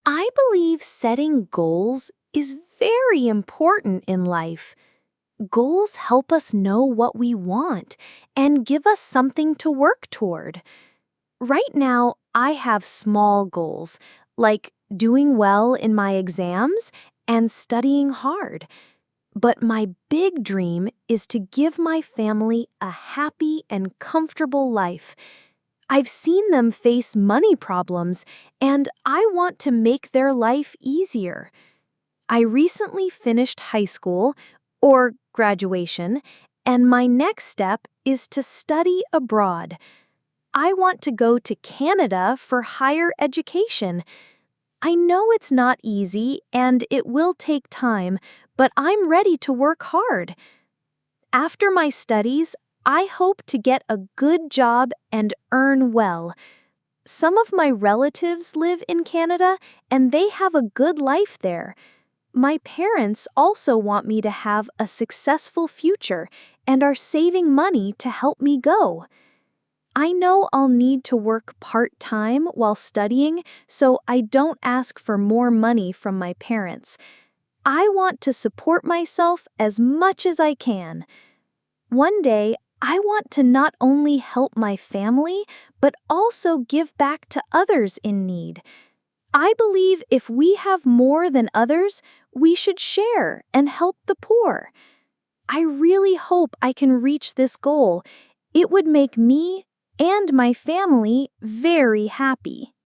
I believe setting goals is very important in life. Goals help us know what we want and give us something to work toward. Right now, I have small goals, like doing well in my exams and studying hard. But my big dream is to give my family a happy and comfortable life. I've seen them face money problems, and I want to make their life easier. I recently finished high school, or graduation, and my next step is to study abroad. I want to go to Canada for higher education. I know it's not easy and it will take time, but I'm ready to work hard. After my studies, I hope to get a good job and earn well. Some of my relatives live in Canada and they have a good life there. My parents also want me to have a successful future and are saving money to help me go. I know I'll need to work part-time while studying, so I don't ask for more money from my parents. I want to support myself as much as I can. One day, I want to not only help my family, but also give back to others in need. I believe if we have more than others, we should share and help the poor. I really hope I can reach this goal. It would make me and my family very happy.